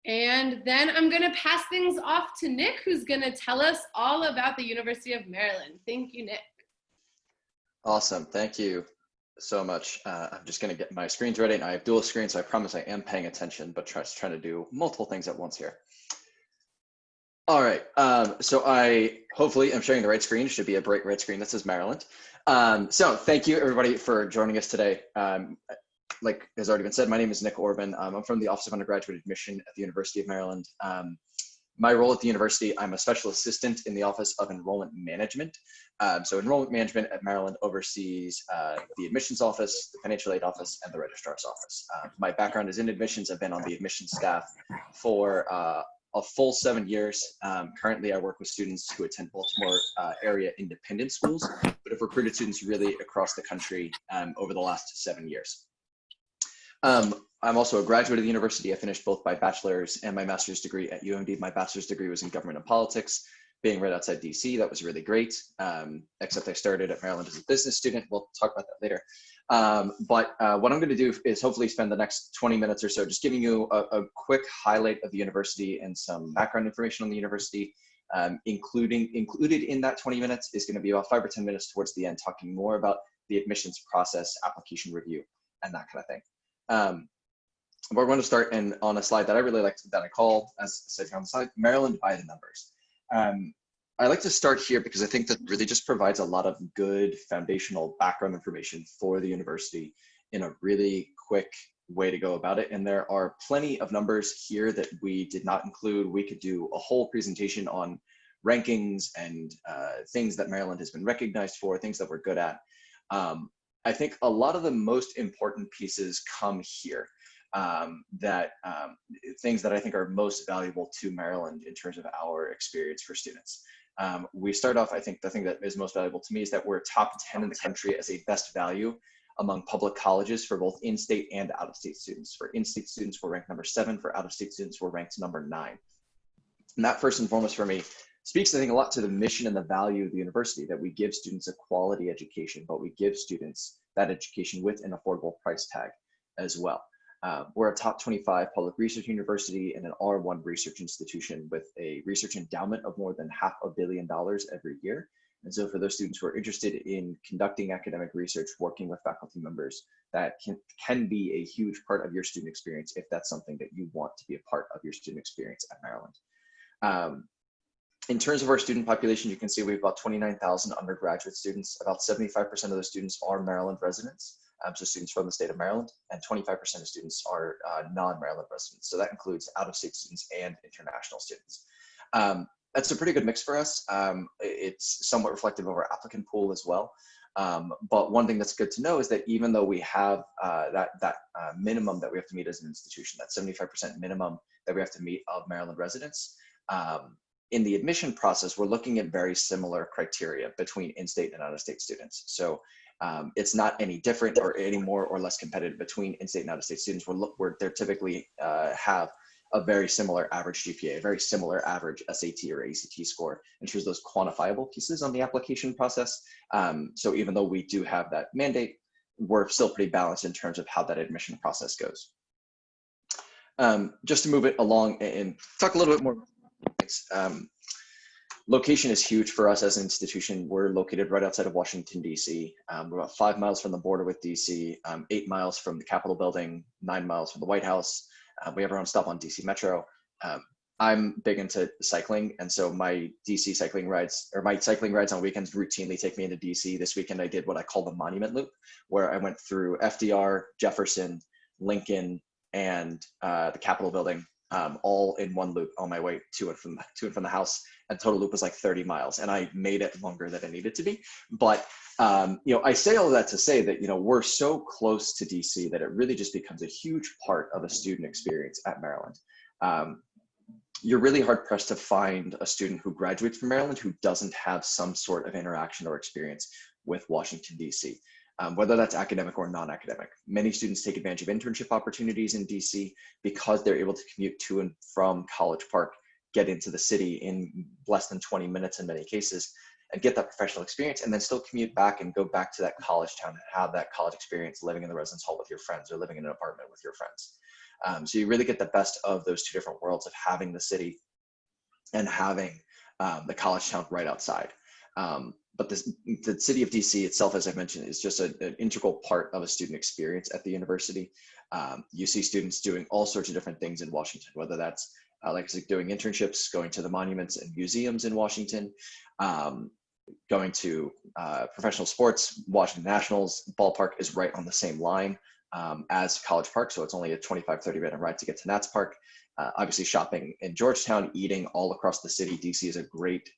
And then I'm going to pass things off to Nick, who's going to tell us all about the University of Maryland. Thank you, Nick. Awesome. Thank you so much. I'm just going to get my screens ready. And I have dual screens, so I promise I am paying attention, but trying to do multiple things at once here. All right. So I hopefully am sharing the right screen. It should be a bright red screen that says Maryland. So thank you, everybody, for joining us today. Like has already been said, my name is Nick Orban. I'm from the Office of Undergraduate Admission at the University of Maryland. My role at the university, I'm a special assistant in the Office of Enrollment Management. So enrollment management at Maryland oversees the admissions office, the financial aid office, and the registrar's office. My background is in admissions. I've been on the admissions staff for a full 7 years. Currently, I work with students who attend Baltimore area independent schools, but have recruited students really across the country over the last 7 years. I'm also a graduate of the university. I finished both my bachelor's and my master's degree at UMD. My bachelor's degree was in government and politics, being right outside DC. That was really great, except I started at Maryland as a business student. We'll talk about that later. But what I'm going to do is hopefully spend the next 20 minutes or so just giving you a quick highlight of the university and some background information on the university. Included in that 20 minutes is going to be about 5 or 10 minutes towards the end, talking more about the admissions process, application review, and that kind of thing. We're going to start on a slide that I really like, that I call, as said on the slide, Maryland by the numbers. I like to start here because I think that really just provides a lot of good foundational background information for the university in a really quick way to go about it. And there are plenty of numbers here that we did not include. We could do a whole presentation on rankings and things that Maryland has been recognized for, things that we're good at. I think a lot of the most important pieces come here. Things that I think are most valuable to Maryland in terms of our experience for students. We start off, I think the thing that is most valuable to me is that we're top 10 in the country as a best value among public colleges for both in-state and out-of-state students. For in-state students, we're ranked number 7. For out-of-state students, we're ranked number 9. And that first and foremost for me speaks, I think, a lot to the mission and the value of the university, that we give students a quality education, but we give students that education with an affordable price tag as well. We're a top 25 public research university and an R1 research institution with a research endowment of more than $500 million every year. And so for those students who are interested in conducting academic research, working with faculty members, that can be a huge part of your student experience if that's something that you want to be a part of your student experience at Maryland. In terms of our student population, you can see we have about 29,000 undergraduate students. About 75% of those students are Maryland residents. So students from the state of Maryland, and 25% of students are non-Maryland residents. So that includes out-of-state students and international students. That's a pretty good mix for us. It's somewhat reflective of our applicant pool as well. But one thing that's good to know is that even though we have that minimum that we have to meet as an institution, that 75% minimum that we have to meet of Maryland residents, in the admission process, we're looking at very similar criteria between in-state and out-of-state students. So it's not any different or any more or less competitive between in-state and out-of-state students. They're typically have a very similar average GPA, a very similar average SAT or ACT score, and choose those quantifiable pieces on the application process. So even though we do have that mandate, we're still pretty balanced in terms of how that admission process goes. Just to move it along and talk a little bit more. Location is huge for us as an institution. We're located right outside of Washington, D.C. We're about 5 miles from the border with D.C., 8 miles from the Capitol building, 9 miles from the White House. We have our own stop on D.C. Metro. I'm big into cycling, and so my DC cycling rides, or my cycling rides on weekends routinely take me into DC. This weekend I did what I call the Monument Loop, where I went through FDR, Jefferson, Lincoln, and the Capitol building, all in one loop on my way to and from the house. And total loop was like 30 miles, and I made it longer than it needed to be. But I say all of that to say that we're so close to DC that it really just becomes a huge part of a student experience at Maryland. You're really hard pressed to find a student who graduates from Maryland who doesn't have some sort of interaction or experience with Washington, D.C., whether that's academic or non-academic. Many students take advantage of internship opportunities in D.C. because they're able to commute to and from College Park, get into the city in less than 20 minutes in many cases, and get that professional experience, and then still commute back and go back to that college town and have that college experience living in the residence hall with your friends or living in an apartment with your friends. So you really get the best of those two different worlds of having the city and having the college town right outside. But the city of DC itself, as I mentioned, is just an integral part of a student experience at the university. You see students doing all sorts of different things in Washington, whether that's like I said, doing internships, going to the monuments and museums in Washington, going to professional sports. Washington Nationals ballpark is right on the same line as College Park, so it's only a 25-30 minute ride to get to Nats Park. Obviously shopping in Georgetown, eating all across the city. DC is a great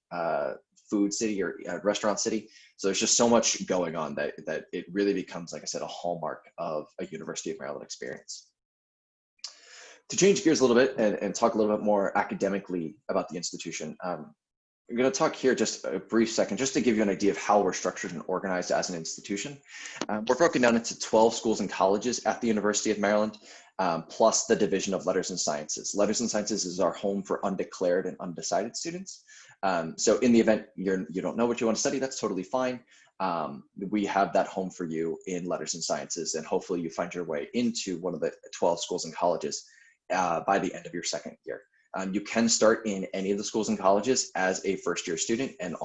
food city or restaurant city. So there's just so much going on that it really becomes, like I said, a hallmark of a University of Maryland experience. To change gears a little bit and talk a little bit more academically about the institution, I'm going to talk here just a brief second, just to give you an idea of how we're structured and organized as an institution. We're broken down into 12 schools and colleges at the University of Maryland, plus the Division of Letters and Sciences. Letters and Sciences is our home for undeclared and undecided students. So in the event you don't know what you want to study, that's totally fine. We have that home for you in Letters and Sciences, and hopefully you find your way into one of the 12 schools and colleges by the end of your second year. You can start in any of the schools and colleges as a first-year student, and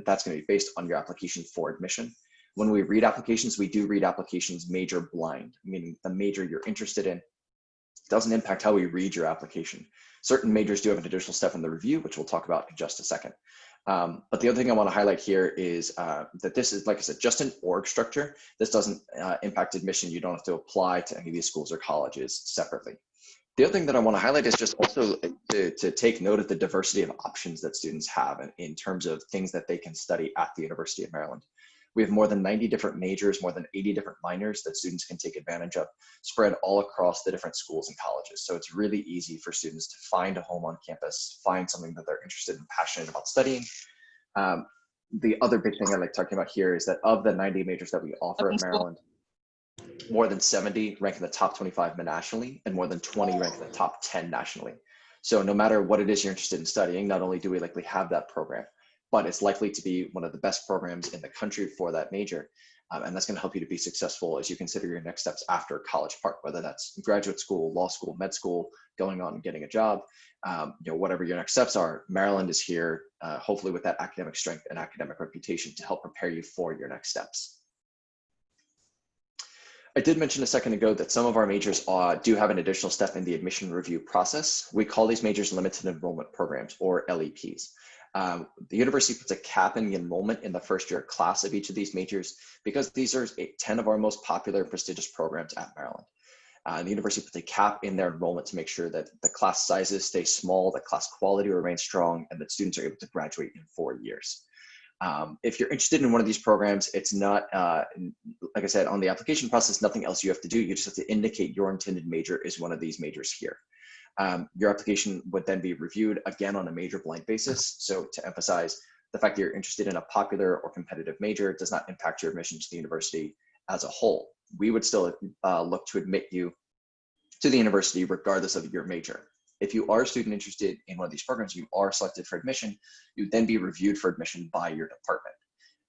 that's going to be based on your application for admission. When we read applications, we do read applications major blind, meaning the major you're interested in doesn't impact how we read your application. Certain majors do have an additional step in the review, which we'll talk about in just a second. But the other thing I want to highlight here is that this is, like I said, just an org structure. This doesn't impact admission. You don't have to apply to any of these schools or colleges separately. The other thing that I want to highlight is just also to take note of the diversity of options that students have in terms of things that they can study at the University of Maryland. We have more than 90 different majors, more than 80 different minors that students can take advantage of, spread all across the different schools and colleges. So it's really easy for students to find a home on campus, find something that they're interested and passionate about studying. The other big thing I like talking about here is that of the 90 majors that we offer at Maryland, more than 70 rank in the top 25 nationally, and more than 20 rank in the top 10 nationally. So no matter what it is you're interested in studying, not only do we likely have that program, but it's likely to be one of the best programs in the country for that major. And that's going to help you to be successful as you consider your next steps after College Park, whether that's graduate school, law school, med school, going on and getting a job, whatever your next steps are. Maryland is here, hopefully with that academic strength and academic reputation to help prepare you for your next steps. I did mention a second ago that some of our majors do have an additional step in the admission review process. We call these majors limited enrollment programs, or LEPs. The university puts a cap in the enrollment in the first year class of each of these majors because these are 10 of our most popular and prestigious programs at Maryland. The university puts a cap in their enrollment to make sure that the class sizes stay small, that class quality remains strong, and that students are able to graduate in 4 years. If you're interested in one of these programs, it's not, like I said, on the application process, nothing else you have to do. You just have to indicate your intended major is one of these majors here. Your application would then be reviewed again on a major blind basis. So to emphasize, the fact that you're interested in a popular or competitive major does not impact your admission to the university as a whole. We would still look to admit you to the university regardless of your major. If you are a student interested in one of these programs, you are selected for admission, you'd then be reviewed for admission by your department.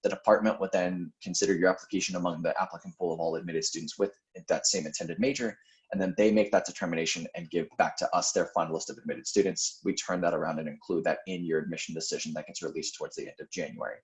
The department would then consider your application among the applicant pool of all admitted students with that same intended major, and then they make that determination and give back to us their final list of admitted students. We turn that around and include that in your admission decision that gets released towards the end of January.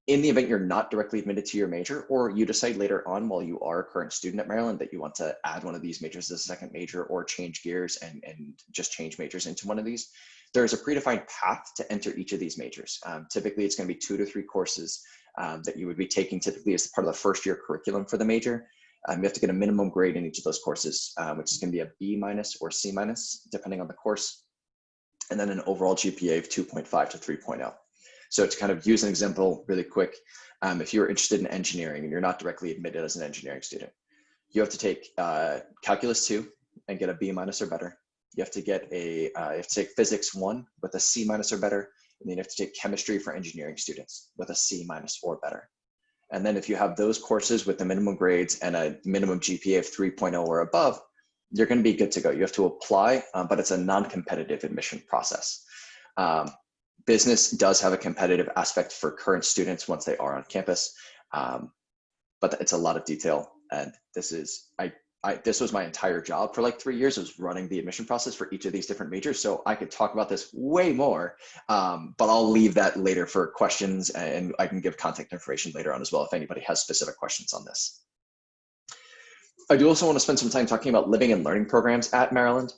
In the event you're not directly admitted to your major, or you decide later on while you are a current student at Maryland that you want to add one of these majors as a second major or change gears and just change majors into one of these, there's a predefined path to enter each of these majors. Typically, it's going to be 2 to 3 courses that you would be taking typically as part of the first year curriculum for the major. You have to get a minimum grade in each of those courses, which is going to be a B- or C-, depending on the course, and then an overall GPA of 2.5 to 3.0. So to kind of use an example really quick, if you're interested in engineering and you're not directly admitted as an engineering student, you have to take Calculus 2 and get a B- or better. You have to get you have to take Physics 1 with a C- or better, and then you have to take Chemistry for engineering students with a C- or better. And then if you have those courses with the minimum grades and a minimum GPA of 3.0 or above, you're going to be good to go. You have to apply, but it's a non-competitive admission process. Business does have a competitive aspect for current students once they are on campus, but it's a lot of detail. And this is, I this was my entire job for like 3 years, was running the admission process for each of these different majors. So I could talk about this way more, but I'll leave that later for questions, and I can give contact information later on as well if anybody has specific questions on this. I do also want to spend some time talking about living and learning programs at Maryland.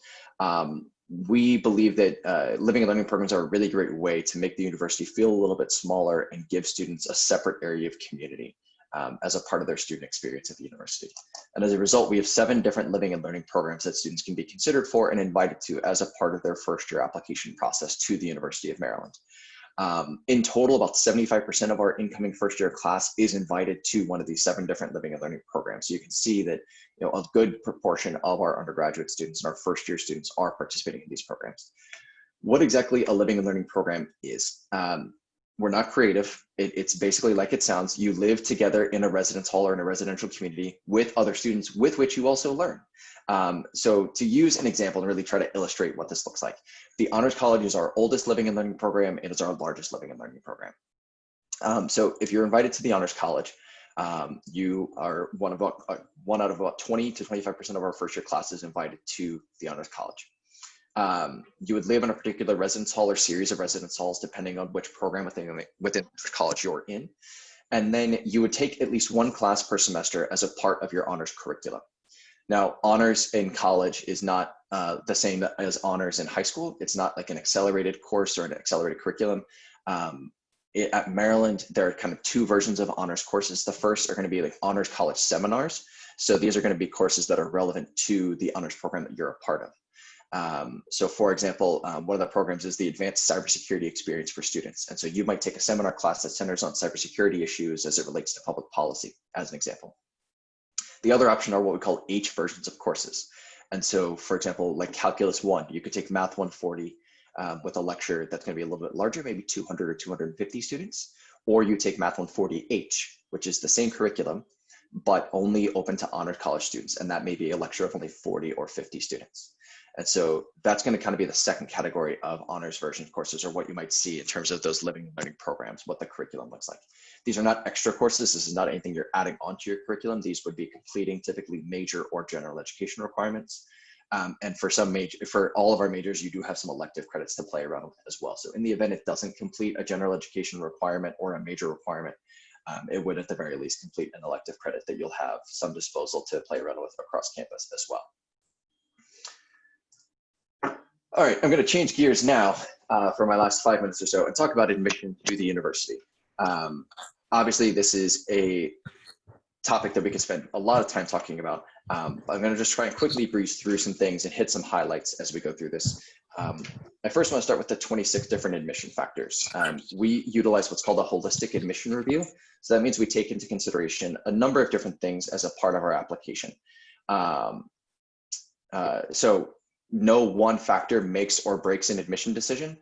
We believe that living and learning programs are a really great way to make the university feel a little bit smaller and give students a separate area of community as a part of their student experience at the university. And as a result, we have 7 different living and learning programs that students can be considered for and invited to as a part of their first year application process to the University of Maryland. In total, about 75% of our incoming first year class is invited to one of these 7 different living and learning programs. So you can see that a good proportion of our undergraduate students and our first year students are participating in these programs. What exactly a living and learning program is? We're not creative. It's basically like it sounds. You live together in a residence hall or in a residential community with other students with which you also learn. So to use an example and really try to illustrate what this looks like, the Honors College is our oldest living and learning program. It is our largest living and learning program. So if you're invited to the Honors College, you are one out of about 20 to 25% of our first year classes invited to the Honors College. You would live in a particular residence hall or series of residence halls, depending on which program within college you're in. And then you would take at least 1 class per semester as a part of your honors curriculum. Now, honors in college is not the same as honors in high school. It's not like an accelerated course or an accelerated curriculum. At Maryland, there are kind of 2 versions of honors courses. The first are going to be like honors college seminars. So these are going to be courses that are relevant to the honors program that you're a part of. So for example, one of the programs is the Advanced Cybersecurity Experience for Students. And so you might take a seminar class that centers on cybersecurity issues as it relates to public policy, as an example. The other option are what we call H versions of courses. And so, for example, like Calculus 1, you could take Math 140 with a lecture that's going to be a little bit larger, maybe 200 or 250 students, or you take Math 140H, which is the same curriculum, but only open to honored college students. And that may be a lecture of only 40 or 50 students. And so that's going to kind of be the second category of honors version courses, or what you might see in terms of those living and learning programs, what the curriculum looks like. These are not extra courses. This is not anything you're adding onto your curriculum. These would be completing typically major or general education requirements. And for all of our majors, you do have some elective credits to play around with as well. So in the event it doesn't complete a general education requirement or a major requirement, it would at the very least complete an elective credit that you'll have some disposal to play around with across campus as well. All right, I'm going to change gears now for my last 5 minutes or so and talk about admission to the university. Obviously, this is a topic that we could spend a lot of time talking about. I'm going to just try and quickly breeze through some things and hit some highlights as we go through this. I first want to start with the 26 different admission factors. We utilize what's called a holistic admission review. So that means we take into consideration a number of different things as a part of our application. So no one factor makes or breaks an admission decision.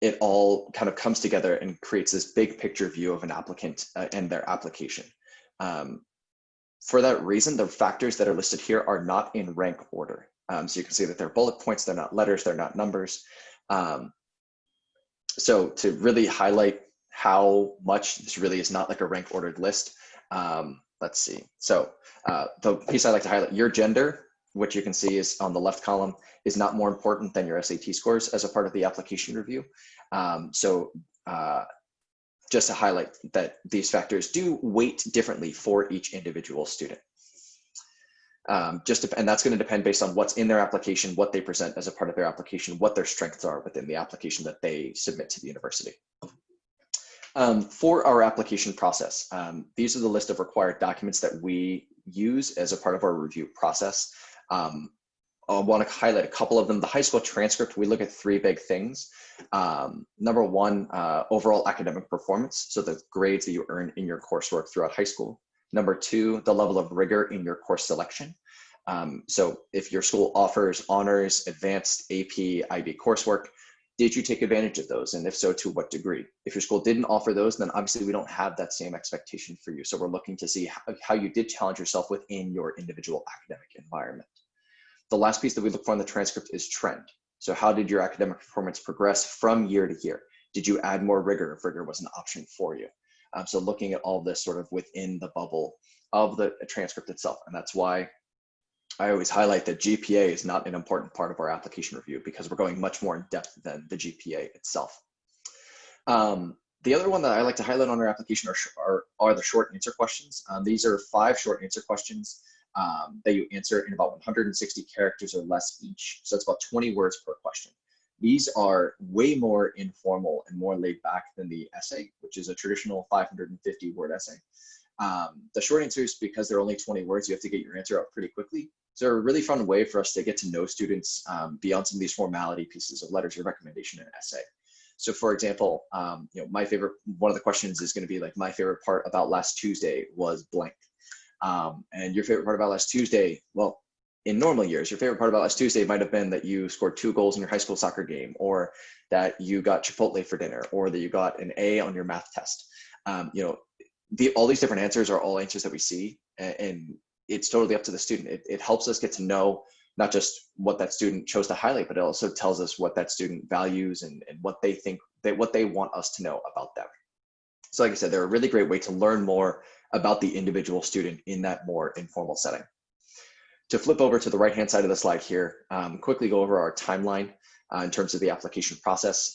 It all kind of comes together and creates this big picture view of an applicant and their application. For that reason, the factors that are listed here are not in rank order. So you can see that they're bullet points, they're not letters, they're not numbers. So to really highlight how much this really is not like a rank ordered list, let's see. So the piece I like to highlight, your gender, which you can see is on the left column, is not more important than your SAT scores as a part of the application review. Just to highlight that these factors do weight differently for each individual student. And that's going to depend based on what's in their application, what they present as a part of their application, what their strengths are within the application that they submit to the university. For our application process, these are the list of required documents that we use as a part of our review process. I want to highlight a couple of them. The high school transcript, we look at 3 big things. Number 1, overall academic performance, so the grades that you earn in your coursework throughout high school. Number 2, the level of rigor in your course selection. So if your school offers honors, advanced, AP, IB coursework, did you take advantage of those? And if so, to what degree? If your school didn't offer those, then obviously we don't have that same expectation for you. So we're looking to see how you did challenge yourself within your individual academic environment. The last piece that we look for in the transcript is trend. So how did your academic performance progress from year to year? Did you add more rigor if rigor was an option for you? So looking at all this sort of within the bubble of the transcript itself. And that's why I always highlight that GPA is not an important part of our application review because we're going much more in depth than the GPA itself. The other one that I like to highlight on our application are the short answer questions. These are 5 short answer questions that you answer in about 160 characters or less each. So it's about 20 words per question. These are way more informal and more laid back than the essay, which is a traditional 550 word essay. The short answers, because they're only 20 words, you have to get your answer out pretty quickly. So a really fun way for us to get to know students beyond some of these formality pieces of letters of recommendation and essay. So for example, one of the questions is going to be like, my favorite part about last Tuesday was blank. And your favorite part about last Tuesday, well, in normal years, your favorite part about last Tuesday might have been that you scored 2 goals in your high school soccer game, or that you got Chipotle for dinner, or that you got an A on your math test. All these different answers are all answers that we see, and it's totally up to the student. It helps us get to know not just what that student chose to highlight, but it also tells us what that student values and what they think, what they want us to know about them. So like I said, they're a really great way to learn more about the individual student in that more informal setting. To flip over to the right-hand side of the slide here, quickly go over our timeline in terms of the application process.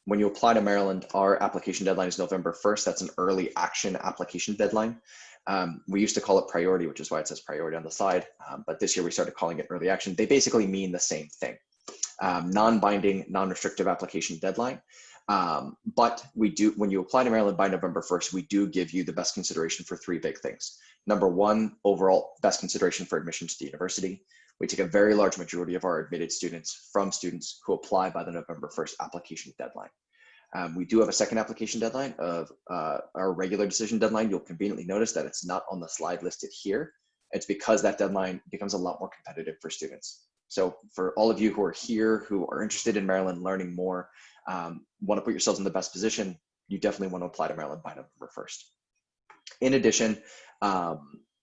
When you apply to Maryland, our application deadline is November 1st. That's an early action application deadline. We used to call it priority, which is why it says priority on the slide. But this year we started calling it early action. They basically mean the same thing. Non-binding, non-restrictive application deadline. But we do, when you apply to Maryland by November 1st, we do give you the best consideration for 3 big things. Number 1, overall best consideration for admission to the university. We take a very large majority of our admitted students from students who apply by the November 1st application deadline. We do have a second application deadline of our regular decision deadline. You'll conveniently notice that it's not on the slide listed here. It's because that deadline becomes a lot more competitive for students. So for all of you who are here, who are interested in Maryland, learning more, want to put yourselves in the best position, you definitely want to apply to Maryland by November 1st. In addition,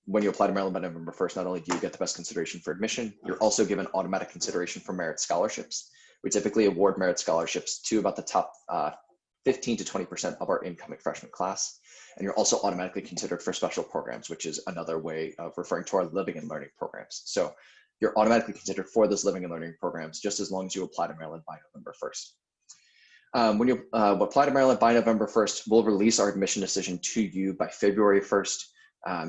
when you apply to Maryland by November 1st, not only do you get the best consideration for admission, you're also given automatic consideration for merit scholarships. We typically award merit scholarships to about the top 15 to 20% of our incoming freshman class. And you're also automatically considered for special programs, which is another way of referring to our living and learning programs. So you're automatically considered for those living and learning programs just as long as you apply to Maryland by November 1st. When you apply to Maryland by November 1st, we'll release our admission decision to you by February 1st.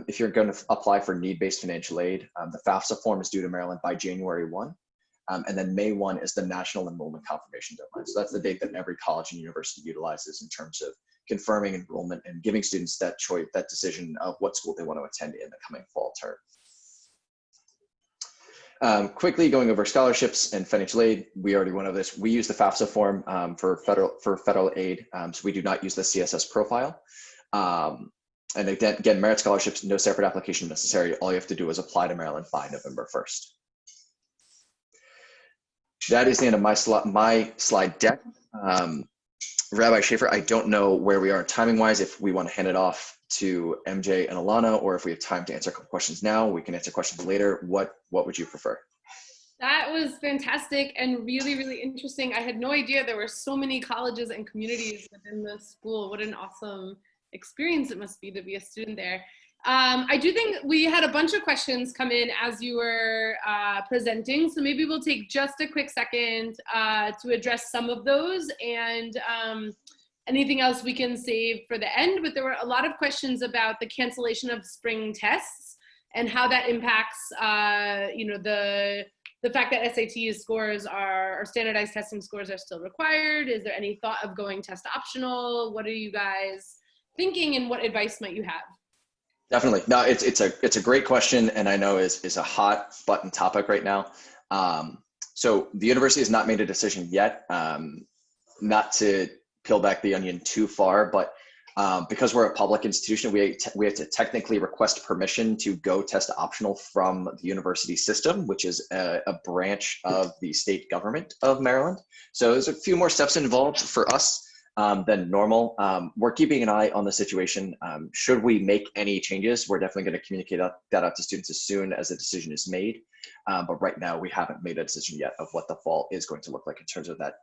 If you're going to apply for need-based financial aid, the FAFSA form is due to Maryland by January 1. And then May 1 is the national enrollment confirmation deadline. So that's the date that every college and university utilizes in terms of confirming enrollment and giving students that choice, that decision of what school they want to attend in the coming fall term. Quickly going over scholarships and financial aid, we already went over this. We use the FAFSA form for federal aid, so we do not use the CSS profile. And again, merit scholarships, no separate application necessary. All you have to do is apply to Maryland by November 1st. That is the end of my slide deck. Rabbi Schaefer, I don't know where we are timing-wise, if we want to hand it off to MJ and Alana, or if we have time to answer a couple questions now. We can answer questions later. What would you prefer? That was fantastic and really, really interesting. I had no idea there were so many colleges and communities within the school. What an awesome experience it must be to be a student there. I do think we had a bunch of questions come in as you were presenting, so maybe we'll take just a quick second to address some of those, and anything else we can save for the end. But there were a lot of questions about the cancellation of spring tests and how that impacts the fact that SAT scores or standardized testing scores are still required. Is there any thought of going test optional? What are you guys thinking, and what advice might you have? Definitely. No, it's a great question, and I know is a hot button topic right now. So the university has not made a decision yet. Not to peel back the onion too far, but because we're a public institution, we have to technically request permission to go test optional from the university system, which is a branch of the state government of Maryland. So there's a few more steps involved for us than normal. We're keeping an eye on the situation. Should we make any changes, we're definitely going to communicate that out to students as soon as the decision is made. But right now, we haven't made a decision yet of what the fall is going to look like in terms of that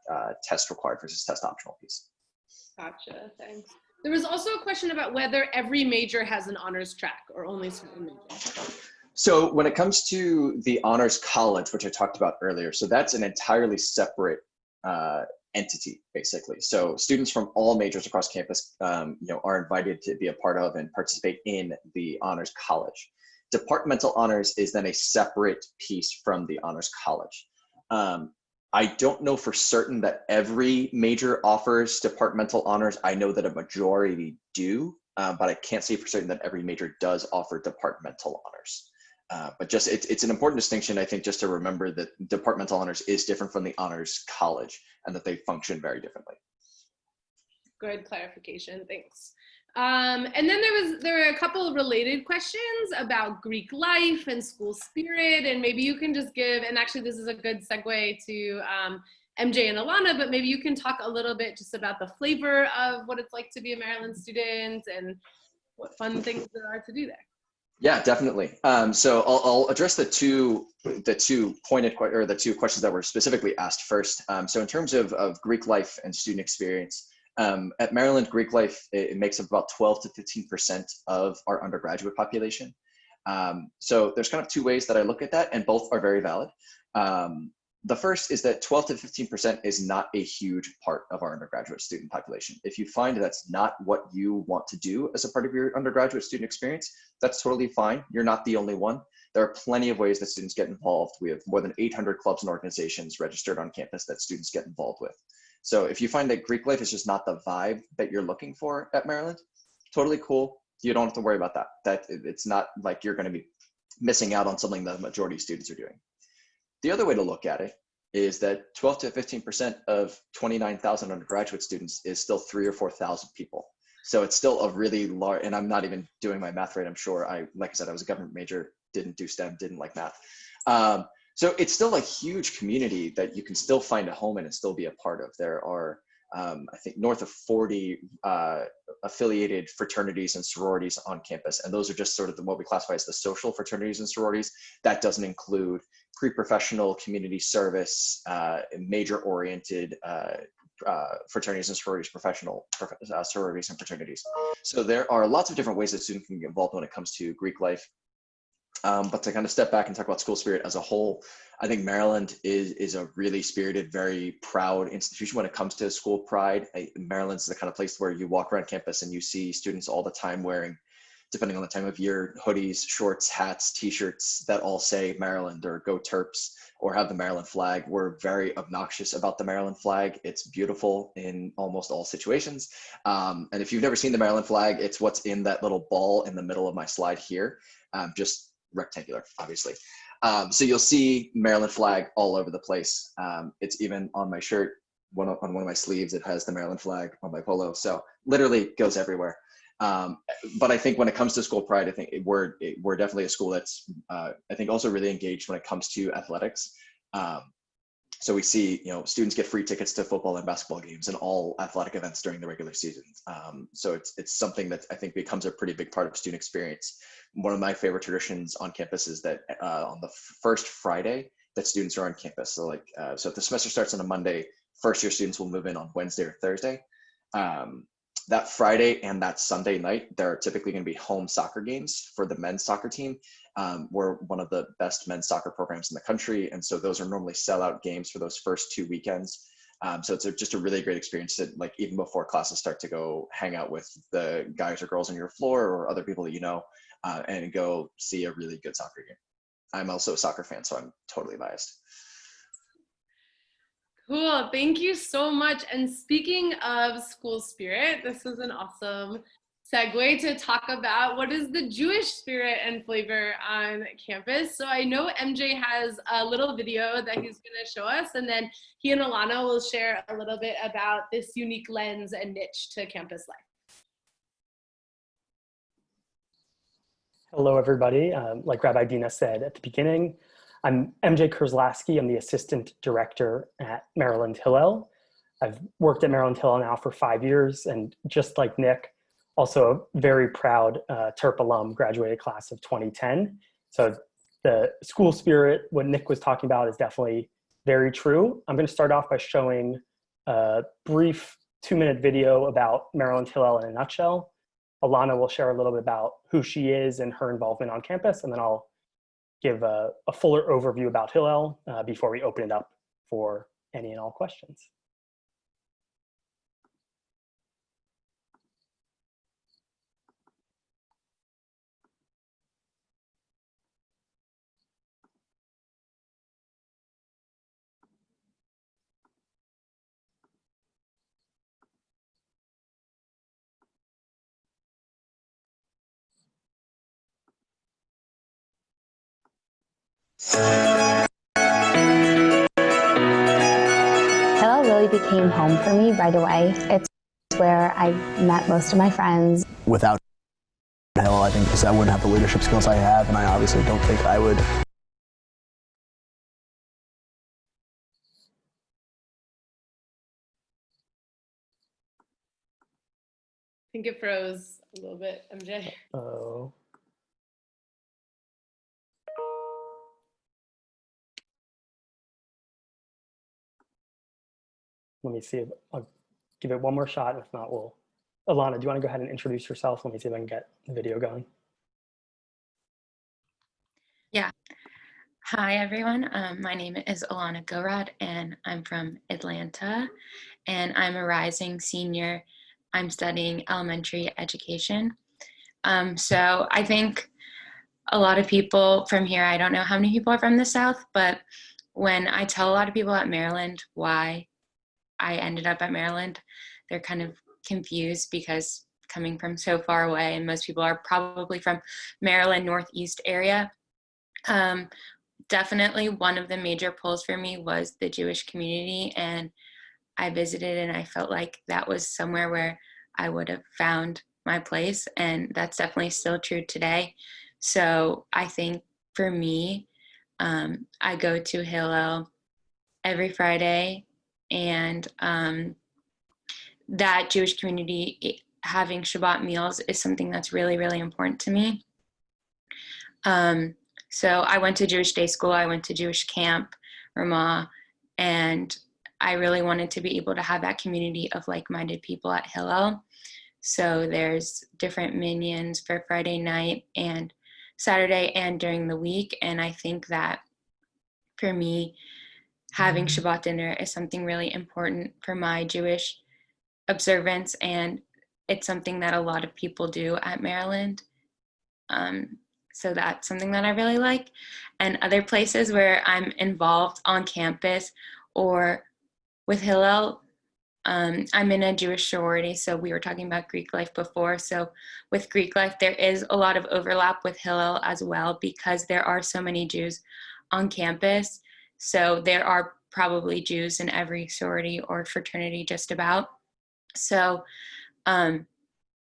test required versus test optional piece. Gotcha, thanks. There was also a question about whether every major has an honors track or only certain majors. So when it comes to the Honors College, which I talked about earlier, so that's an entirely separate entity, basically. So students from all majors across campus, are invited to be a part of and participate in the Honors College. Departmental honors is then a separate piece from the Honors College. I don't know for certain that every major offers departmental honors. I know that a majority do, but I can't say for certain that every major does offer departmental honors. But just it's an important distinction, I think, just to remember that departmental honors is different from the Honors College and that they function very differently. Good clarification, thanks. And then there were a couple of related questions about Greek life and school spirit, and maybe you can just give, and actually this is a good segue to MJ and Alana, but maybe you can talk a little bit just about the flavor of what it's like to be a Maryland student and what fun things there are to do there. Yeah, definitely. So I'll address the two questions that were specifically asked first. So in terms of Greek life and student experience, at Maryland, Greek life, it makes up about 12 to 15% of our undergraduate population. So there's kind of two ways that I look at that, and both are very valid. The first is that 12 to 15% is not a huge part of our undergraduate student population. If you find that's not what you want to do as a part of your undergraduate student experience, that's totally fine. You're not the only one. There are plenty of ways that students get involved. We have more than 800 clubs and organizations registered on campus that students get involved with. So if you find that Greek life is just not the vibe that you're looking for at Maryland, totally cool. You don't have to worry about that. It's not like you're going to be missing out on something that the majority of students are doing. The other way to look at it is that 12 to 15% of 29,000 undergraduate students is still 3,000 or 4,000 people. So it's still a really large, and I'm not even doing my math right, I'm sure. Like I said, I was a government major, didn't do STEM, didn't like math. So it's still a huge community that you can still find a home in and still be a part of. There are, I think, north of 40 affiliated fraternities and sororities on campus. And those are just sort of what we classify as the social fraternities and sororities. That doesn't include pre-professional, community service, major-oriented fraternities and sororities, professional sororities and fraternities. So there are lots of different ways that students can get involved when it comes to Greek life. But to kind of step back and talk about school spirit as a whole, I think Maryland is a really spirited, very proud institution when it comes to school pride. Maryland's the kind of place where you walk around campus and you see students all the time wearing, depending on the time of year, hoodies, shorts, hats, t-shirts that all say Maryland or Go Terps or have the Maryland flag. We're very obnoxious about the Maryland flag. It's beautiful in almost all situations. And if you've never seen the Maryland flag, it's what's in that little ball in the middle of my slide here, just rectangular, obviously. So you'll see Maryland flag all over the place. It's even on my shirt, on one of my sleeves, it has the Maryland flag on my polo. So literally goes everywhere. But I think when it comes to school pride, I think we're definitely a school that's, I think, also really engaged when it comes to athletics. So we see, students get free tickets to football and basketball games and all athletic events during the regular season. So it's something that I think becomes a pretty big part of student experience. One of my favorite traditions on campus is that on the first Friday that students are on campus. So so if the semester starts on a Monday, first year students will move in on Wednesday or Thursday. That Friday and that Sunday night, there are typically going to be home soccer games for the men's soccer team. We're one of the best men's soccer programs in the country. And so those are normally sellout games for those first 2 weekends. So it's just a really great experience to, even before classes start, to go hang out with the guys or girls on your floor or other people that you know, and go see a really good soccer game. I'm also a soccer fan, so I'm totally biased. Cool, thank you so much. And speaking of school spirit, this is an awesome segue to talk about what is the Jewish spirit and flavor on campus. So I know MJ has a little video that he's gonna show us, and then he and Alana will share a little bit about this unique lens and niche to campus life. Hello, everybody. Like Rabbi Dina said at the beginning, I'm MJ Kurzlaski. I'm the assistant director at Maryland Hillel. I've worked at Maryland Hillel now for 5 years, and just like Nick, also a very proud Terp alum, graduated class of 2010. So the school spirit, what Nick was talking about, is definitely very true. I'm going to start off by showing a brief 2-minute video about Maryland Hillel in a nutshell. Alana will share a little bit about who she is and her involvement on campus, and then I'll give a fuller overview about Hillel before we open it up for any and all questions. Hillel really became home for me right away. It's where I met most of my friends. Without Hillel, I think, because I wouldn't have the leadership skills I have, and I obviously don't think I would. I think it froze a little bit, MJ. Oh. Let me see if I'll give it one more shot. If not, we'll. Alana, do you want to go ahead and introduce yourself? Let me see if I can get the video going. Yeah. Hi, everyone. My name is Alana Gorod, and I'm from Atlanta, and I'm a rising senior. I'm studying elementary education. So I think a lot of people from here, I don't know how many people are from the South, but when I tell a lot of people at Maryland why I ended up at Maryland, they're kind of confused because coming from so far away, and most people are probably from Maryland Northeast area. Definitely one of the major pulls for me was the Jewish community, and I visited and I felt like that was somewhere where I would have found my place, and that's definitely still true today. So I think for me, I go to Hillel every Friday, and that Jewish community having Shabbat meals is something that's really, really important to me. So I went to Jewish day school, I went to Jewish camp, Ramah, and I really wanted to be able to have that community of like-minded people at Hillel. So there's different minions for Friday night and Saturday and during the week. And I think that for me, having Shabbat dinner is something really important for my Jewish observance, and it's something that a lot of people do at Maryland. So that's something that I really like. And other places where I'm involved on campus or with Hillel, I'm in a Jewish sorority, so we were talking about Greek life before. So with Greek life, there is a lot of overlap with Hillel as well because there are so many Jews on campus. So there are probably Jews in every sorority or fraternity just about. So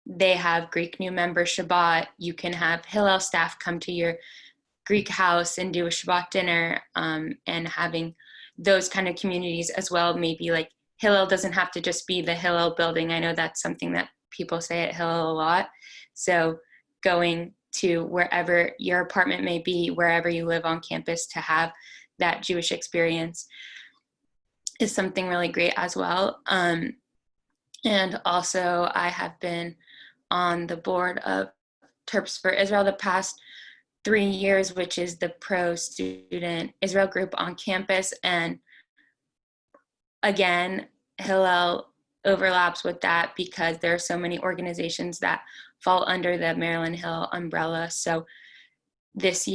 they have Greek new member Shabbat. You can have Hillel staff come to your Greek house and do a Shabbat dinner, and having those kind of communities as well. Maybe like Hillel doesn't have to just be the Hillel building. I know that's something that people say at Hillel a lot. So going to wherever your apartment may be, wherever you live on campus, to have that Jewish experience is something really great as well. And also I have been on the board of Terps for Israel the past 3 years, which is the pro-student Israel group on campus. And again, Hillel overlaps with that because there are so many organizations that fall under the Maryland Hillel umbrella. So this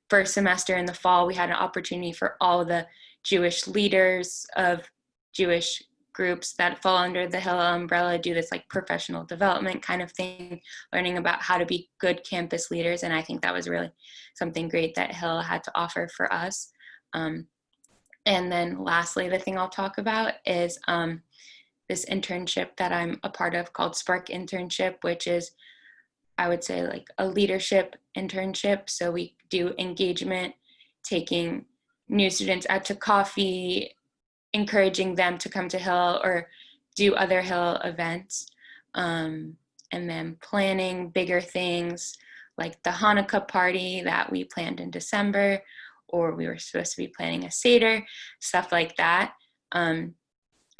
first semester in the fall, we had an opportunity for all the Jewish leaders of Jewish groups that fall under the Hillel umbrella do this like professional development kind of thing, learning about how to be good campus leaders. And I think that was really something great that Hillel had to offer for us. And then lastly, the thing I'll talk about is this internship that I'm a part of called Spark Internship, which is, I would say, like a leadership internship. So we do engagement, taking new students out to coffee, encouraging them to come to Hillel or do other Hillel events, and then planning bigger things like the Hanukkah party that we planned in December, or we were supposed to be planning a Seder, stuff like that.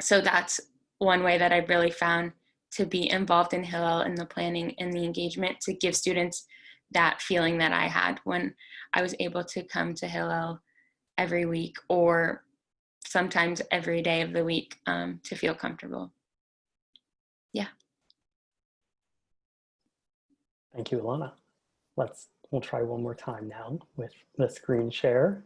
So that's one way that I've really found to be involved in Hillel, in the planning and the engagement, to give students that feeling that I had when I was able to come to Hillel every week or sometimes every day of the week to feel comfortable. Yeah. Thank you, Ilana. We'll try one more time now with the screen share.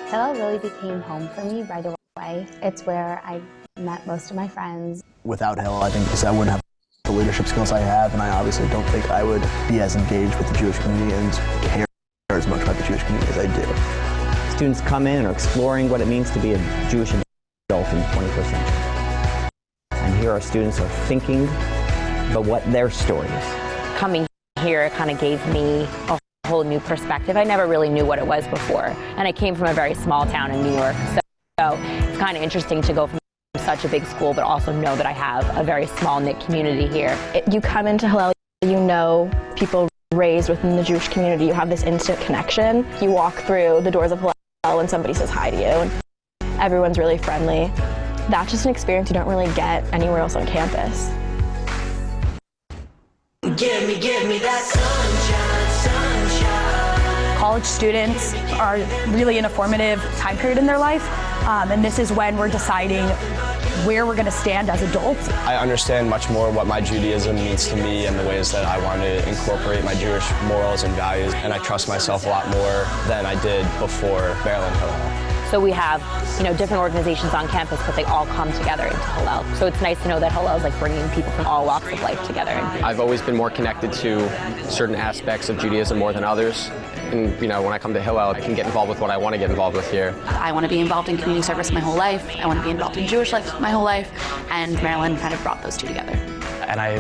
Hillel really became home for me right away. It's where I met most of my friends. Without Hillel, I think because I wouldn't have the leadership skills I have, and I obviously don't think I would be as engaged with the Jewish community and care as much about the Jewish community as I do. Students come in and are exploring what it means to be a Jewish adult in the 21st century. And here our students are thinking about what their story is. Coming here kind of gave me a whole new perspective. I never really knew what it was before. And I came from a very small town in New York. So it's kind of interesting to go from such a big school, but also know that I have a very small knit community here. You come into Hillel, you know people raised within the Jewish community. You have this instant connection. You walk through the doors of Hillel and somebody says hi to you. And everyone's really friendly. That's just an experience you don't really get anywhere else on campus. Give me that sunshine. College students are really in a formative time period in their life, and this is when we're deciding where we're going to stand as adults. I understand much more what my Judaism means to me and the ways that I want to incorporate my Jewish morals and values, and I trust myself a lot more than I did before Maryland Hillel. So we have, different organizations on campus, but they all come together into Hillel. So it's nice to know that Hillel is like bringing people from all walks of life together. I've always been more connected to certain aspects of Judaism more than others. And when I come to Hillel, I can get involved with what I want to get involved with here. I want to be involved in community service my whole life. I want to be involved in Jewish life my whole life. And Maryland kind of brought those two together. And I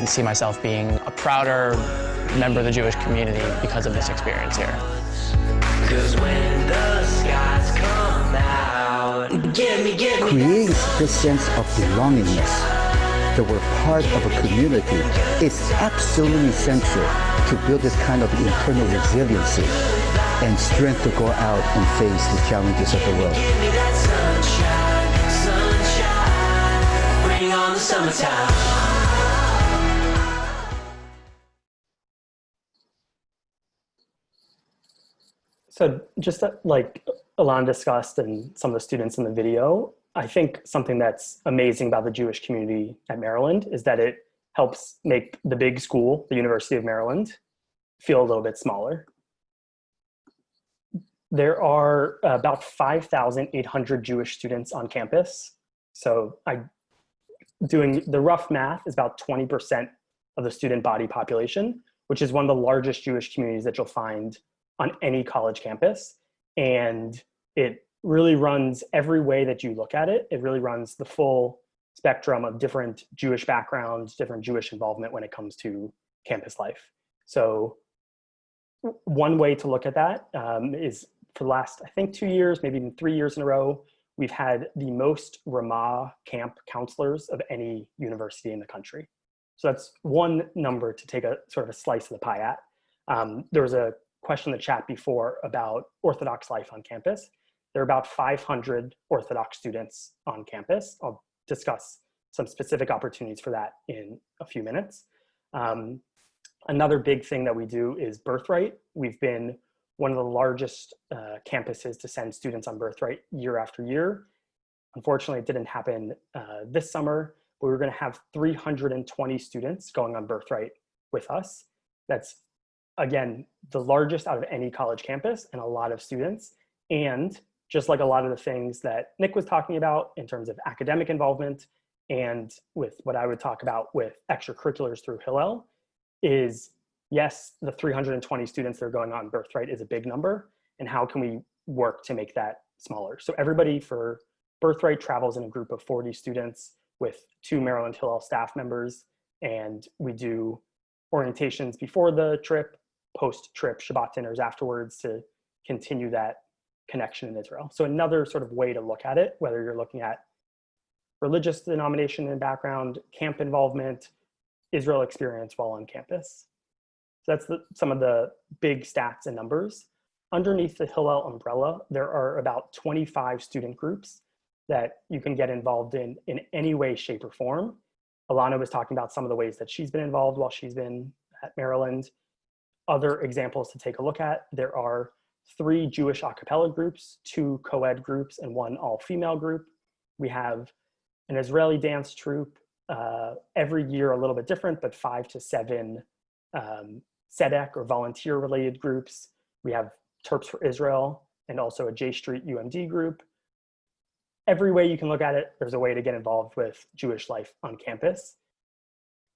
see myself being a prouder member of the Jewish community because of this experience here. 'Cause when the skies come out, give me creates this sense of belongingness, that we're part of a community. It's absolutely essential to build this kind of internal resiliency and strength to go out and face the challenges of the world. Give me that sunshine, bring on the summertime. So just like Ilan discussed and some of the students in the video, I think something that's amazing about the Jewish community at Maryland is that it helps make the big school, the University of Maryland, feel a little bit smaller. There are about 5,800 Jewish students on campus. So doing the rough math is about 20% of the student body population, which is one of the largest Jewish communities that you'll find on any college campus. And it really runs every way that you look at it. It really runs the full spectrum of different Jewish backgrounds, different Jewish involvement when it comes to campus life. So one way to look at that is for the last, I think 2 years, maybe even 3 years in a row, we've had the most Ramah camp counselors of any university in the country. So that's one number to take a sort of a slice of the pie at. There was a question in the chat before about Orthodox life on campus. There are about 500 Orthodox students on campus. I'll discuss some specific opportunities for that in a few minutes. Another big thing that we do is Birthright. We've been one of the largest campuses to send students on Birthright year after year. Unfortunately, it didn't happen this summer, but we're going to have 320 students going on Birthright with us. That's, again, the largest out of any college campus and a lot of students. And just like a lot of the things that Nick was talking about in terms of academic involvement and with what I would talk about with extracurriculars through Hillel is, yes, the 320 students that are going on Birthright is a big number, and how can we work to make that smaller? So everybody for Birthright travels in a group of 40 students with 2 Maryland Hillel staff members, and we do orientations before the trip, post-trip Shabbat dinners afterwards to continue that connection in Israel. So another sort of way to look at it, whether you're looking at religious denomination and background, camp involvement, Israel experience while on campus. So that's some of the big stats and numbers. Underneath the Hillel umbrella, there are about 25 student groups that you can get involved in any way, shape, or form. Alana was talking about some of the ways that she's been involved while she's been at Maryland. Other examples to take a look at, there are 3 Jewish a cappella groups, 2 co-ed groups, and 1 all-female group. We have an Israeli dance troupe, every year a little bit different, but 5 to 7 SEDEC or volunteer-related groups. We have Terps for Israel and also a J Street UMD group. Every way you can look at it, there's a way to get involved with Jewish life on campus.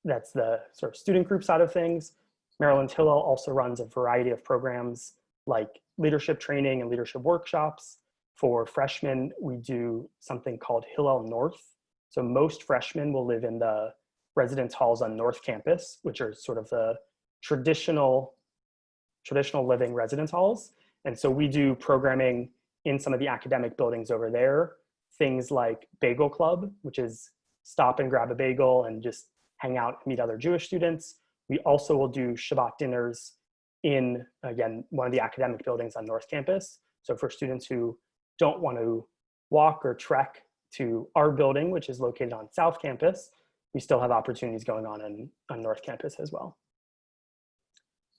That's the sort of student group side of things. Maryland Hillel also runs a variety of programs like leadership training and leadership workshops. For freshmen, we do something called Hillel North. So most freshmen will live in the residence halls on North Campus, which are sort of the traditional living residence halls. And so we do programming in some of the academic buildings over there. Things like Bagel Club, which is stop and grab a bagel and just hang out and meet other Jewish students. We also will do Shabbat dinners in, again, one of the academic buildings on North Campus. So for students who don't want to walk or trek to our building, which is located on South Campus, we still have opportunities going on North Campus as well.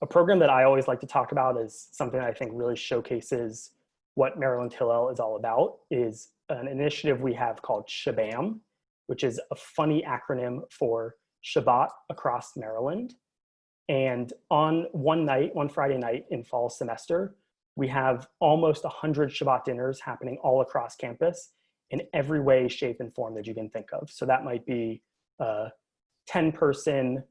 A program that I always like to talk about is something that I think really showcases what Maryland Hillel is all about, is an initiative we have called Shabam, which is a funny acronym for Shabbat across Maryland. And on one Friday night in fall semester, we have almost 100 Shabbat dinners happening all across campus in every way, shape, and form that you can think of. So that might be a 10-person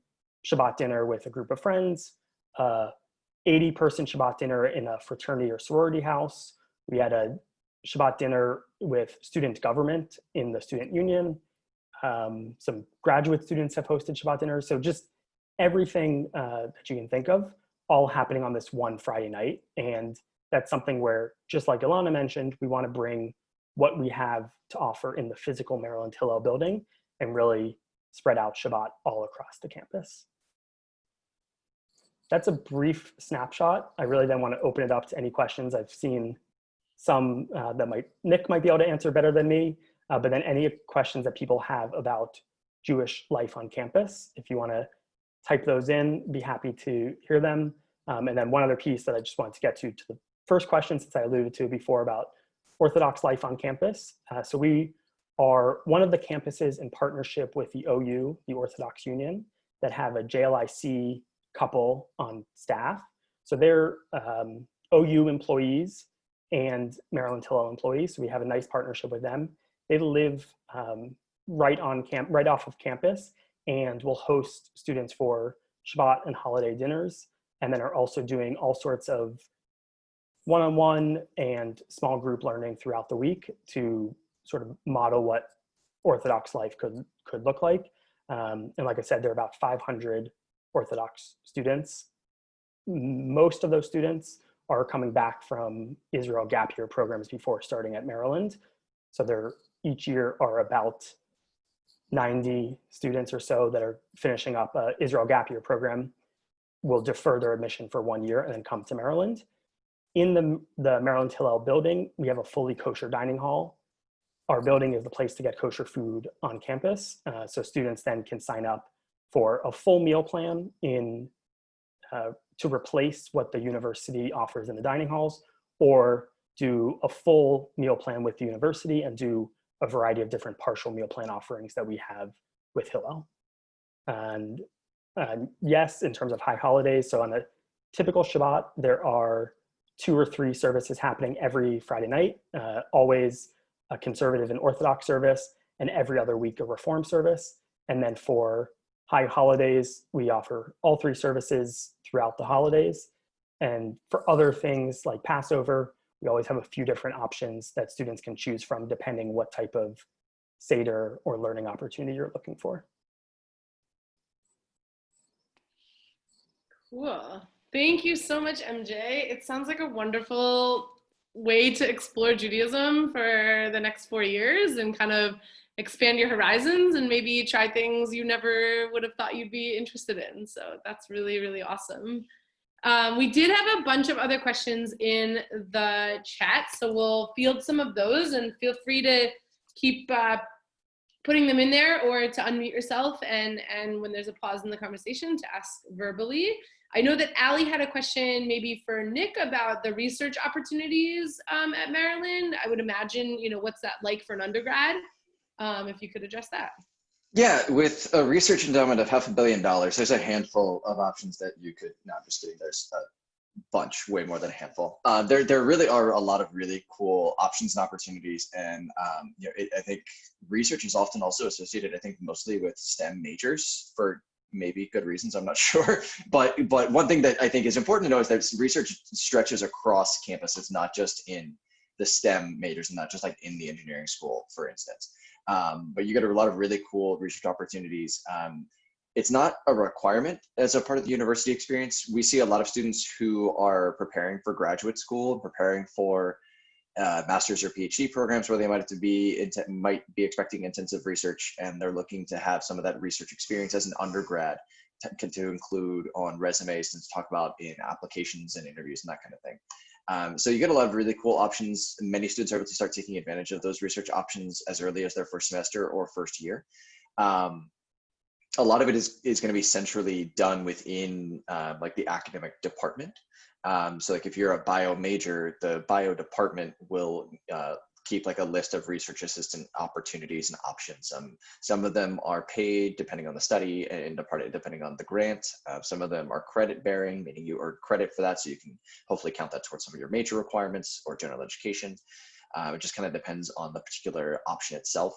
Shabbat dinner with a group of friends, 80-person Shabbat dinner in a fraternity or sorority house. We had a Shabbat dinner with student government in the student union. Some graduate students have hosted Shabbat dinners. So just everything that you can think of, all happening on this one Friday night. And that's something where, just like Ilana mentioned, we want to bring what we have to offer in the physical Maryland Hillel building and really spread out Shabbat all across the campus. That's a brief snapshot. I really then want to open it up to any questions. I've seen some that Nick might be able to answer better than me, but then any questions that people have about Jewish life on campus, if you want to type those in, be happy to hear them. And then one other piece that I just wanted to get to the first question, since I alluded to before about Orthodox life on campus. So we are one of the campuses in partnership with the OU, the Orthodox Union, that have a JLIC couple on staff. So they're OU employees and Maryland Hillel employees. So we have a nice partnership with them. They live right off of campus and will host students for Shabbat and holiday dinners, and then are also doing all sorts of one-on-one and small group learning throughout the week to sort of model what Orthodox life could look like. And like I said, there are about 500 Orthodox students. Most of those students are coming back from Israel gap year programs before starting at Maryland. So there each year are about 90 students or so that are finishing up an Israel gap year program, will defer their admission for 1 year and then come to Maryland. In the Maryland Hillel building, we have a fully kosher dining hall. Our building is the place to get kosher food on campus. So students then can sign up for a full meal plan to replace what the university offers in the dining halls, or do a full meal plan with the university and do a variety of different partial meal plan offerings that we have with Hillel. And yes, in terms of high holidays, so on a typical Shabbat, there are 2 or 3 services happening every Friday night, always a conservative and Orthodox service, and every other week a Reform service. And then for high holidays, we offer all 3 services throughout the holidays. And for other things like Passover, we always have a few different options that students can choose from depending what type of Seder or learning opportunity you're looking for. Cool. Thank you so much, MJ. It sounds like a wonderful way to explore Judaism for the next 4 years and kind of expand your horizons and maybe try things you never would have thought you'd be interested in. So that's really, really awesome. We did have a bunch of other questions in the chat, so we'll field some of those, and feel free to keep putting them in there, or to unmute yourself, and when there's a pause in the conversation, to ask verbally. I know that Allie had a question maybe for Nick about the research opportunities at Maryland. I would imagine, what's that like for an undergrad? If you could address that. Yeah, with a research endowment of $500 million, there's a handful of options that you could, no, I'm just kidding, there's a bunch, way more than a handful. There really are a lot of really cool options and opportunities, and I think research is often also associated, I think, mostly with STEM majors for maybe good reasons, I'm not sure. But one thing that I think is important to know is that research stretches across campus. It's not just in the STEM majors and not just like in the engineering school, for instance. But you get a lot of really cool research opportunities. It's not a requirement as a part of the university experience. We see a lot of students who are preparing for graduate school, preparing for master's or PhD programs where they might be expecting intensive research, and they're looking to have some of that research experience as an undergrad to include on resumes and to talk about in applications and interviews and that kind of thing. So you get a lot of really cool options. Many students are able to start taking advantage of those research options as early as their first semester or first year. A lot of it is going to be centrally done within like the academic department. So like if you're a bio major, the bio department will keep like a list of research assistant opportunities and options. Some of them are paid depending on the study and depending on the grant. Some of them are credit bearing, meaning you earn credit for that, so you can hopefully count that towards some of your major requirements or general education. It just kind of depends on the particular option itself.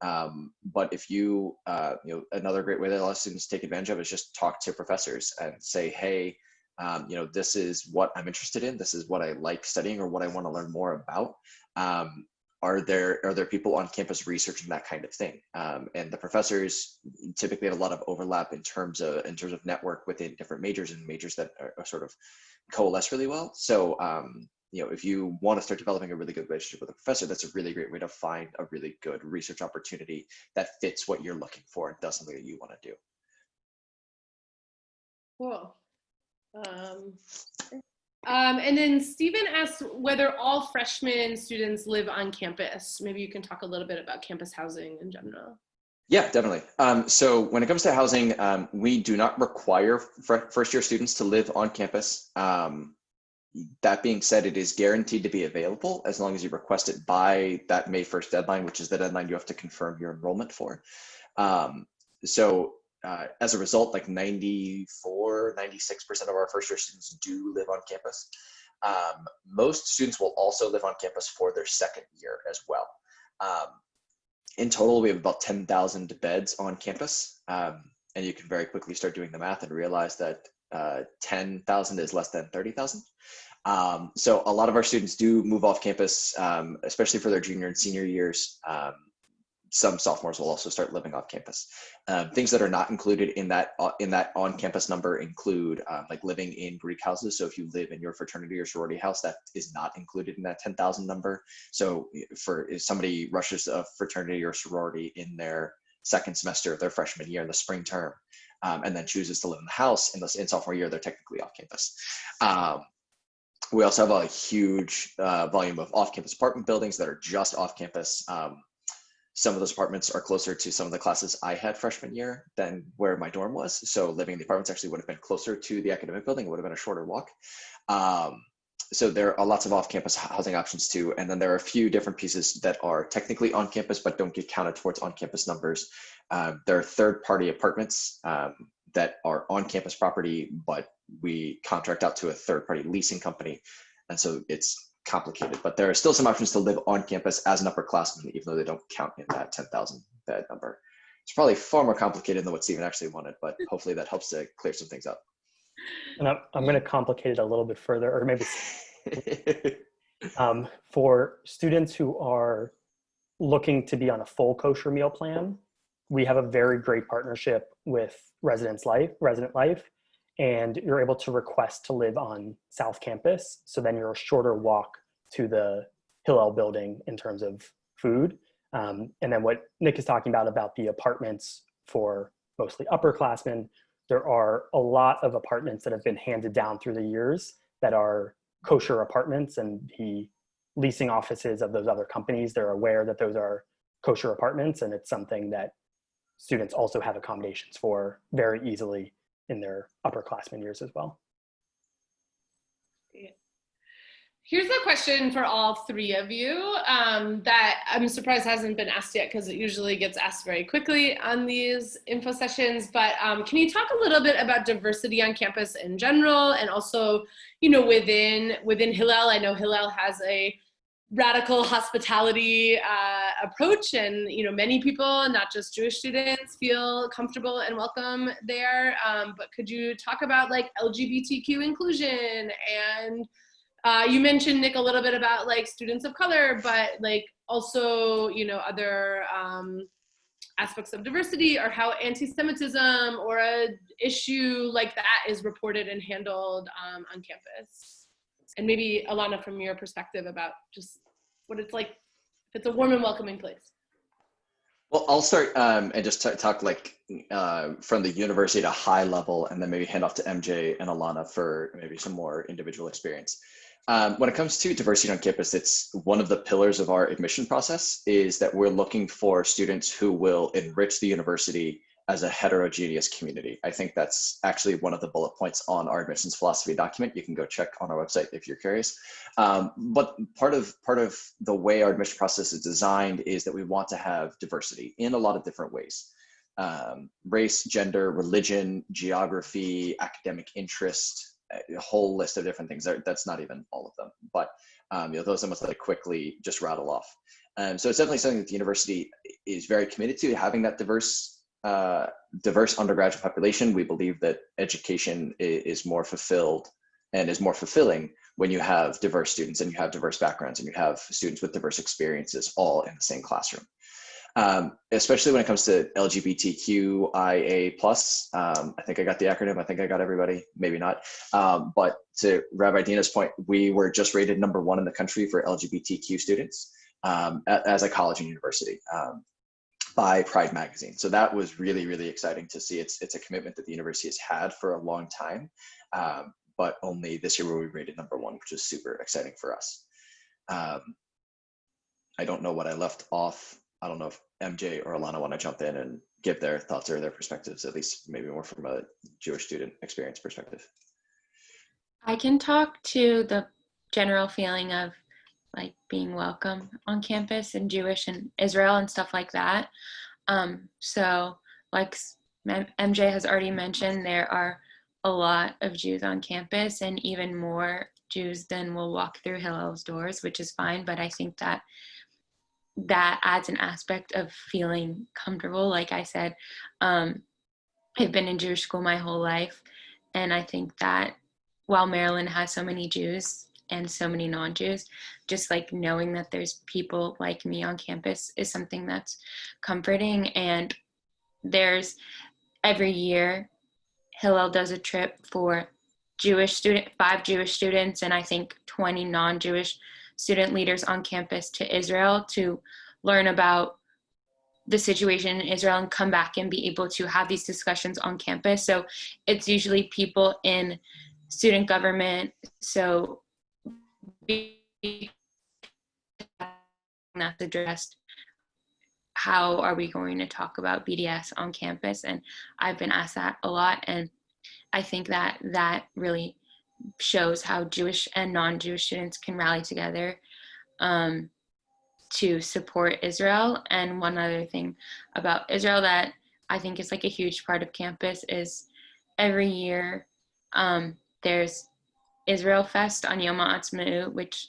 But if another great way that a lot of students take advantage of is just talk to professors and say, hey, this is what I'm interested in. This is what I like studying or what I want to learn more about. Are there people on campus researching that kind of thing? And the professors typically have a lot of overlap in terms of network within different majors and majors that are sort of coalesce really well. So, if you want to start developing a really good relationship with a professor, that's a really great way to find a really good research opportunity that fits what you're looking for and does something that you want to do. Cool. And then Stephen asked whether all freshman students live on campus. Maybe you can talk a little bit about campus housing in general. Yeah, definitely. So when it comes to housing, we do not require first year students to live on campus. That being said, it is guaranteed to be available as long as you request it by that May 1st deadline, which is the deadline you have to confirm your enrollment for. As a result, like 96% of our first year students do live on campus. Most students will also live on campus for their second year as well. In total, we have about 10,000 beds on campus. And you can very quickly start doing the math and realize that 10,000 is less than 30,000. So a lot of our students do move off campus, especially for their junior and senior years. Some sophomores will also start living off campus. Things that are not included in that on-campus number include like living in Greek houses. So if you live in your fraternity or sorority house, that is not included in that 10,000 number. So if somebody rushes a fraternity or sorority in their second semester of their freshman year in the spring term, and then chooses to live in the house in sophomore year, they're technically off campus. We also have a huge volume of off-campus apartment buildings that are just off campus. Some of those apartments are closer to some of the classes I had freshman year than where my dorm was. So living in the apartments actually would have been closer to the academic building. It would have been a shorter walk. So there are lots of off-campus housing options too. And then there are a few different pieces that are technically on campus, but don't get counted towards on-campus numbers. There are third-party apartments that are on-campus property, but we contract out to a third-party leasing company. And so it's complicated, but there are still some options to live on campus as an upperclassman, even though they don't count in that 10,000 bed number. It's probably far more complicated than what Stephen actually wanted, but hopefully that helps to clear some things up. And I'm going to complicate it a little bit further, or maybe for students who are looking to be on a full kosher meal plan, we have a very great partnership with Resident Life, and you're able to request to live on South Campus. So then you're a shorter walk to the Hillel building in terms of food. And then what Nick is talking about the apartments for mostly upperclassmen, there are a lot of apartments that have been handed down through the years that are kosher apartments, and the leasing offices of those other companies, they're aware that those are kosher apartments, and it's something that students also have accommodations for very easily in their upperclassmen years as well. Here's a question for all three of you that I'm surprised hasn't been asked yet, because it usually gets asked very quickly on these info sessions. But can you talk a little bit about diversity on campus in general, and also, you know, within Hillel? I know Hillel has a radical hospitality approach, and you know, many people, not just Jewish students, feel comfortable and welcome there. But could you talk about like LGBTQ inclusion, and you mentioned, Nick, a little bit about like students of color, but like also, you know, other aspects of diversity, or how anti-Semitism or a issue like that is reported and handled on campus. And maybe Alana, from your perspective, about just what it's like, if it's a warm and welcoming place. Well, I'll start and just talk like from the university to high level, and then maybe hand off to MJ and Alana for maybe some more individual experience. When it comes to diversity on campus, it's one of the pillars of our admission process, is that we're looking for students who will enrich the university as a heterogeneous community. I think that's actually one of the bullet points on our admissions philosophy document. You can go check on our website if you're curious. But part of the way our admission process is designed is that we want to have diversity in a lot of different ways. Race, gender, religion, geography, academic interest, a whole list of different things. That's not even all of them, but you know, those are the ones that I quickly just rattle off. So it's definitely something that the university is very committed to, having that diverse undergraduate population. We believe that education is more fulfilled and is more fulfilling when you have diverse students, and you have diverse backgrounds, and you have students with diverse experiences all in the same classroom. Especially when it comes to LGBTQIA+. I think I got the acronym. I think I got everybody, maybe not. But to Rabbi Dina's point, we were just rated #1 in the country for LGBTQ students as a college and university by Pride Magazine. So that was really, really exciting to see. It's a commitment that the university has had for a long time, but only this year were we rated #1, which is super exciting for us. I don't know what I left off. I don't know if MJ or Alana want to jump in and give their thoughts or their perspectives, at least maybe more from a Jewish student experience perspective. I can talk to the general feeling of like being welcome on campus and Jewish and Israel and stuff like that. So like MJ has already mentioned, there are a lot of Jews on campus, and even more Jews than will walk through Hillel's doors, which is fine. But I think that adds an aspect of feeling comfortable. Like I said, I've been in Jewish school my whole life, and I think that while Maryland has so many Jews and so many non-Jews, just like knowing that there's people like me on campus is something that's comforting. And there's every year Hillel does a trip for 5 Jewish students, and I think 20 non-Jewish student leaders on campus to Israel to learn about the situation in Israel and come back and be able to have these discussions on campus. So it's usually people in student government. So that's addressed. How are we going to talk about BDS on campus? And I've been asked that a lot. And I think that really shows how Jewish and non-Jewish students can rally together to support Israel. And one other thing about Israel that I think is like a huge part of campus is every year there's Israel Fest on Yom HaAtzmaut, which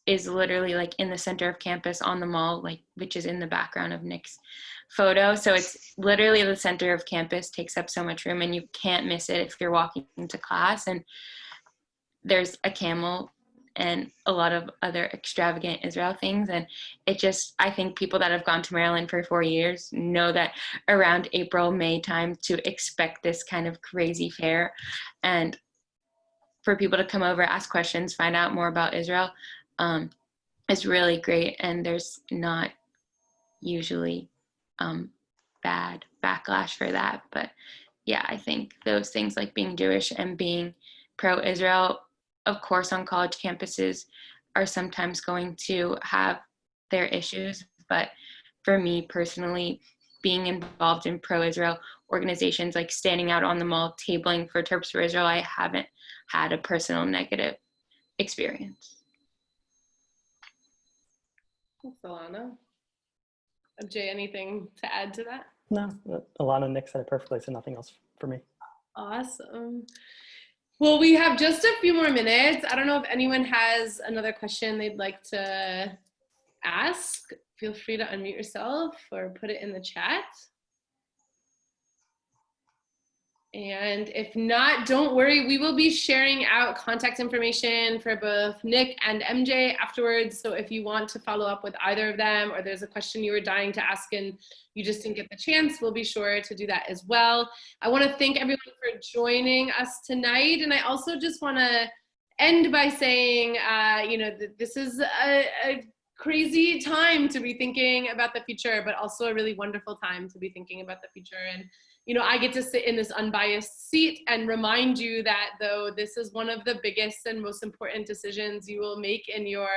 is literally like in the center of campus on the mall, like which is in the background of Nick's photo. So it's literally the center of campus, takes up so much room, and you can't miss it if you're walking to class. And there's a camel and a lot of other extravagant Israel things. And it just, I think people that have gone to Maryland for 4 years know that around April, May time to expect this kind of crazy fair. And for people to come over, ask questions, find out more about Israel is really great. And there's not usually bad backlash for that. But yeah, I think those things like being Jewish and being pro-Israel, of course, on college campuses are sometimes going to have their issues, but for me personally, being involved in pro-Israel organizations, like standing out on the mall, tabling for Terps for Israel, I haven't had a personal negative experience. Thanks, Alana. Jay, anything to add to that? No, Alana and Nick said it perfectly, so nothing else for me. Awesome. Well, we have just a few more minutes. I don't know if anyone has another question they'd like to ask. Feel free to unmute yourself or put it in the chat. And if not, don't worry, we will be sharing out contact information for both Nick and MJ afterwards. So if you want to follow up with either of them, or there's a question you were dying to ask and you just didn't get the chance, we'll be sure to do that as well. I want to thank everyone for joining us tonight. And I also just want to end by saying, you know, that this is a crazy time to be thinking about the future, but also a really wonderful time to be thinking about the future. And you know, I get to sit in this unbiased seat and remind you that though this is one of the biggest and most important decisions you will make in your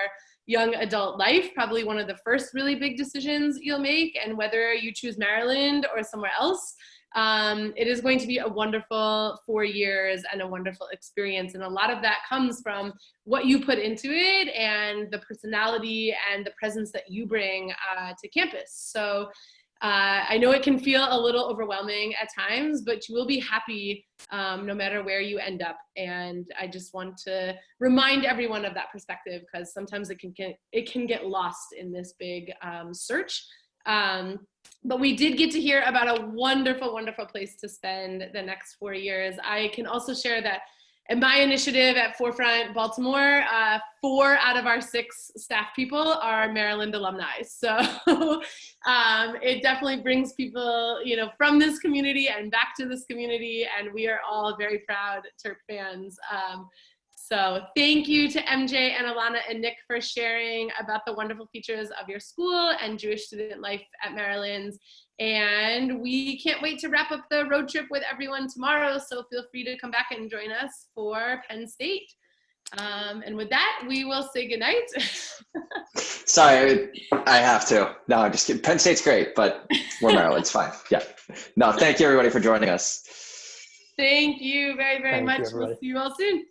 young adult life, probably one of the first really big decisions you'll make, and whether you choose Maryland or somewhere else, it is going to be a wonderful 4 years and a wonderful experience. And a lot of that comes from what you put into it and the personality and the presence that you bring to campus. So I know it can feel a little overwhelming at times, but you will be happy no matter where you end up. And I just want to remind everyone of that perspective, because sometimes it can get lost in this big search. But we did get to hear about a wonderful, wonderful place to spend the next 4 years. I can also share that in my initiative at Forefront Baltimore, 4 out of our 6 staff people are Maryland alumni. So it definitely brings people, you know, from this community and back to this community, and we are all very proud Terp fans. So thank you to MJ and Alana and Nick for sharing about the wonderful features of your school and Jewish student life at Maryland. And we can't wait to wrap up the road trip with everyone tomorrow. So feel free to come back and join us for Penn State. And with that, we will say goodnight. Sorry, I have to. No, I'm just kidding. Penn State's great, but we're Maryland. It's fine. Yeah. No, thank you everybody for joining us. Thank you very, very much. We'll see you all soon.